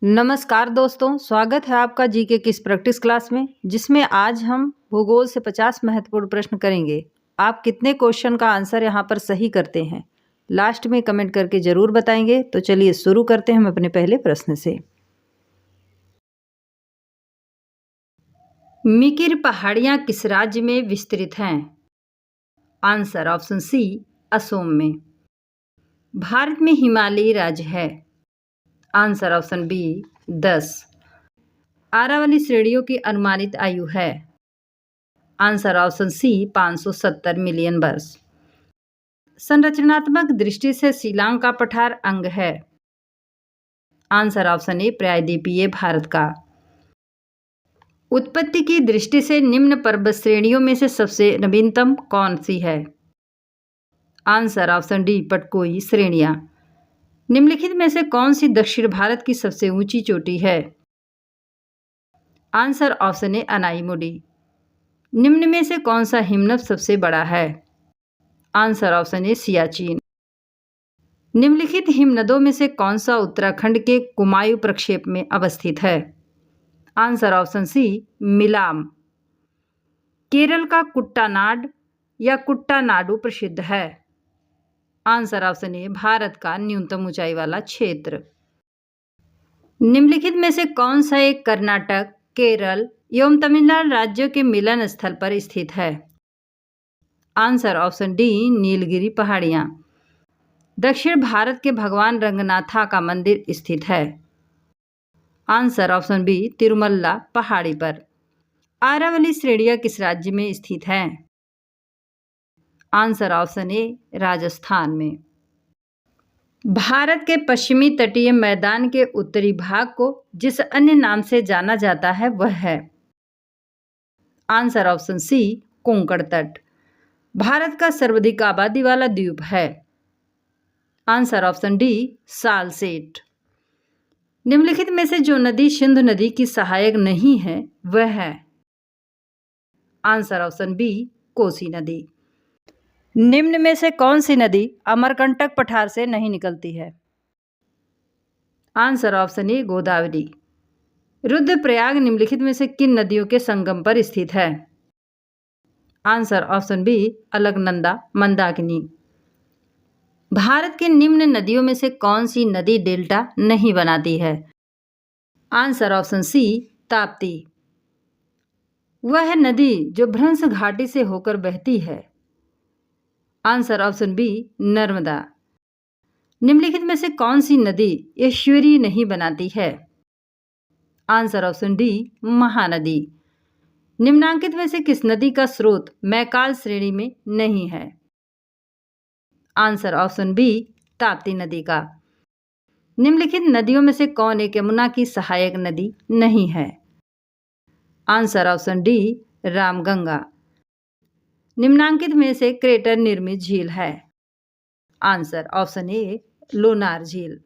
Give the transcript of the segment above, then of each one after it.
नमस्कार दोस्तों, स्वागत है आपका जीके की इस प्रैक्टिस क्लास में, जिसमें आज हम भूगोल से 50 महत्वपूर्ण प्रश्न करेंगे। आप कितने क्वेश्चन का आंसर यहाँ पर सही करते हैं, लास्ट में कमेंट करके ज़रूर बताएंगे। तो चलिए शुरू करते हैं हम अपने पहले प्रश्न से। मिकिर पहाड़ियाँ किस राज्य में विस्तृत हैं? आंसर ऑप्शन सी, असोम में। भारत में हिमालयी राज्य है? Answer option B, 10। आरावली श्रेणियों की अनुमानित आयु है? आंसर ऑप्शन सी, 570 मिलियन वर्ष। संरचनात्मक दृष्टि से शिलांग का पठार अंग है? आंसर ऑप्शन ए, प्रायद्वीपीय भारत का। उत्पत्ति की दृष्टि से निम्न पर्वत श्रेणियों में से सबसे नवीनतम कौन सी है? आंसर ऑप्शन डी, पटकोई श्रेणियां। निम्नलिखित में से कौन सी दक्षिण भारत की सबसे ऊंची चोटी है? आंसर ऑप्शन ए, अनाईमुडी। निम्न में से कौन सा हिमनद सबसे बड़ा है? आंसर ऑप्शन ए, सियाचिन। निम्नलिखित हिमनदों में से कौन सा उत्तराखंड के कुमायूं प्रक्षेप में अवस्थित है? Answer option C, Milam. Kerala का कुट्टानाड या कुट्टानाडु प्रसिद्ध है? आंसर ऑप्शन ए, भारत का न्यूनतम ऊंचाई वाला क्षेत्र। निम्नलिखित में से कौन सा एक कर्नाटक, केरल एवं तमिलनाडु राज्यों के मिलन स्थल पर स्थित है? आंसर ऑप्शन डी, नीलगिरी पहाड़ियाँ। दक्षिण भारत के भगवान रंगनाथा का मंदिर स्थित है? आंसर ऑप्शन बी, तिरुमल्ला पहाड़ी पर। आरावली श्रेणियां किस राज्य में स्थित हैं? आंसर ऑप्शन ए, राजस्थान में। भारत के पश्चिमी तटीय मैदान के उत्तरी भाग को जिस अन्य नाम से जाना जाता है वह है? आंसर ऑप्शन सी, कोंकण तट। भारत का सर्वाधिक आबादी वाला द्वीप है? Answer option D, Salcete. निम्नलिखित में से जो नदी सिंधु नदी की सहायक नहीं है वह है? आंसर ऑप्शन बी, कोसी नदी। निम्न में से कौन सी नदी अमरकंटक पठार से नहीं निकलती है? आंसर ऑप्शन ए, गोदावरी। रुद्रप्रयाग निम्नलिखित में से किन नदियों के संगम पर स्थित है? Answer option B, Alaknanda Mandakini. Bharat के निम्न नदियों में से कौन सी नदी डेल्टा नहीं बनाती है? Answer option C, Tapti. वह नदी जो भ्रंश घाटी से होकर बहती है? Answer option B, Narmada. निम्नलिखित में से कौन सी नदी एस्चुरी नहीं बनाती है? Answer option D, Mahanadi. निम्नांकित में से किस नदी का स्रोत मैकाल श्रेणी में नहीं है? आंसर ऑप्शन बी, ताप्ती नदी का। निम्नलिखित नदियों में से कौन एक यमुना की सहायक नदी नहीं है? Answer option D, Ramganga. निम्नांकित में से क्रेटर निर्मित झील है? आंसर ऑप्शन ए, लोनार झील।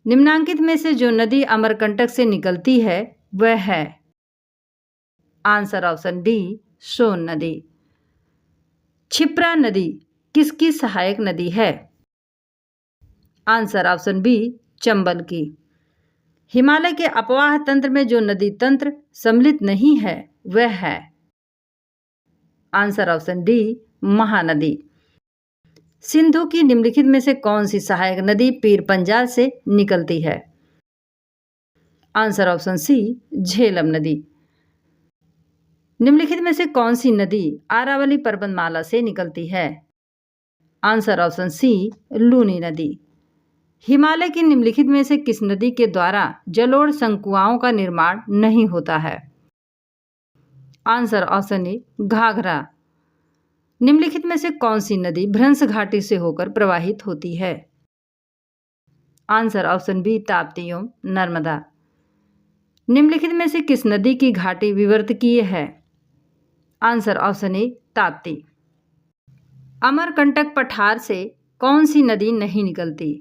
निम्नांकित में से जो नदी अमरकंटक से निकलती है वह है? आंसर ऑप्शन डी, सोन नदी। क्षिप्रा नदी किसकी सहायक नदी है? आंसर ऑप्शन बी, चंबल की। हिमालय के अपवाह तंत्र में जो नदी तंत्र सम्मिलित नहीं है वह है? Answer option D, Mahanadi. Sindhu की निम्नलिखित में से कौन सी सहायक नदी पीर पंजाल से निकलती है? आंसर ऑप्शन सी, झेलम नदी। निम्नलिखित में से कौन सी नदी आरावली पर्वतमाला से निकलती है? आंसर ऑप्शन सी, लूनी नदी। हिमालय की निम्नलिखित में से किस नदी के द्वारा जलोढ़ संकुआओं का निर्माण नहीं होता है? Answer option A, Ghaghara. निम्नलिखित में से कौन सी नदी भ्रंश घाटी से होकर प्रवाहित होती है? आंसर ऑप्शन बी, ताप्ती एवं नर्मदा। निम्नलिखित में से किस नदी की घाटी विवर्तकीय है? आंसर ऑप्शन ए, ताप्ती। अमरकंटक पठार से कौन सी नदी नहीं निकलती?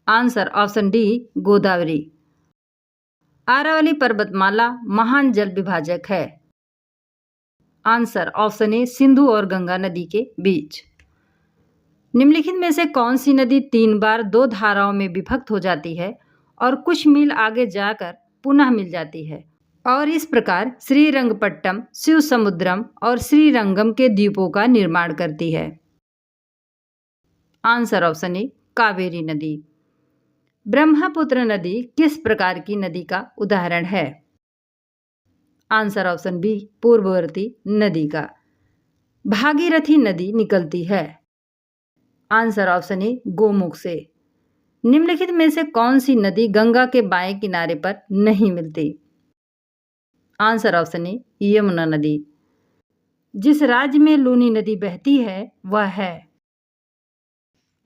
Answer option D, Godavari. Aravalli पर्वतमाला महान जल विभाजक है? आंसर ऑप्शन ए, सिंधु और गंगा नदी के बीच। निम्नलिखित में से कौन सी नदी 3 बार 2 धाराओं में विभक्त हो जाती है और कुछ मील आगे जाकर पुनः मिल जाती है और इस प्रकार श्रीरंगपट्टम, शिव समुद्रम और श्रीरंगम के द्वीपों का निर्माण करती है। आंसर ऑप्शन ए कावेरी नदी। ब्रह्मपुत्र नदी किस प्रकार की नदी का उदाहरण है? आंसर ऑप्शन बी पूर्ववर्ती नदी का। भागीरथी नदी निकलती है। आंसर ऑप्शन ए गोमुख से। निम्नलिखित में से कौन सी नदी गंगा के बाएं किनारे पर नहीं मिलती? आंसर ऑप्शन ए यमुना नदी। जिस राज्य में लूनी नदी बहती है वह है?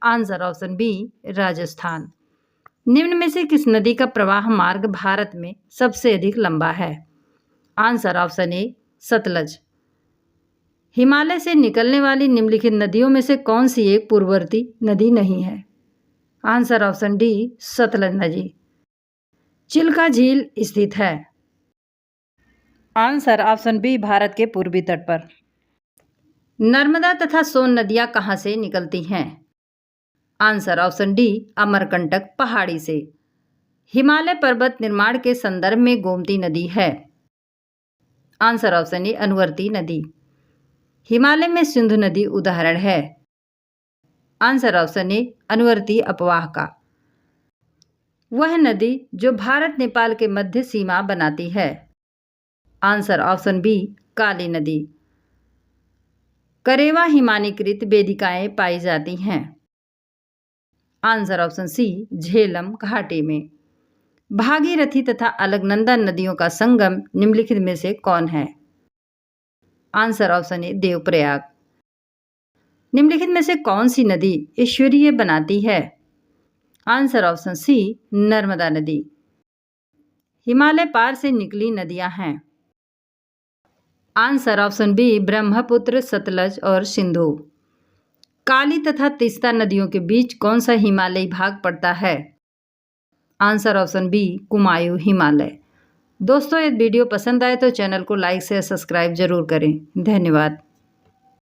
Answer option B Rajasthan. निम्न में से किस नदी का प्रवाह मार्ग भारत में सबसे अधिक लंबा है? आंसर ऑप्शन ए सतलज। हिमालय से निकलने वाली निम्नलिखित नदियों में से कौन सी एक पूर्ववर्ती नदी नहीं है? आंसर ऑप्शन डी सतलज नदी। चिल्का झील स्थित है? आंसर ऑप्शन बी भारत के पूर्वी तट पर। नर्मदा तथा सोन नदियां कहां से निकलती हैं? आंसर ऑप्शन डी अमरकंटक पहाड़ी से। हिमालय पर्वत निर्माण के संदर्भ में गोमती नदी है? आंसर ऑप्शन ए अनुवर्ती नदी। हिमालय में सिंधु नदी उदाहरण है? आंसर ऑप्शन ए अनुवर्ती अपवाह का। वह नदी जो भारत नेपाल के मध्य सीमा बनाती है? आंसर ऑप्शन बी काली नदी। करेवा हिमानीकृत वेदिकाएं पाई जाती हैं? आंसर ऑप्शन सी झेलम घाटी में। भागीरथी तथा अलकनंदा नदियों का संगम निम्नलिखित में से कौन है? आंसर ऑप्शन ए देवप्रयाग। निम्नलिखित में से कौन सी नदी ईश्वरीय बनाती है? आंसर ऑप्शन सी नर्मदा नदी। हिमालय पार से निकली नदियां हैं? Answer option B Brahmaputra, Sutlej और सिंधु। काली तथा तीस्ता नदियों के बीच कौन सा हिमालयी भाग पड़ता है? Answer option B Kumaon Himalaya. दोस्तों, यदि वीडियो पसंद आए तो चैनल को लाइक से सब्सक्राइब जरूर करें। धन्यवाद।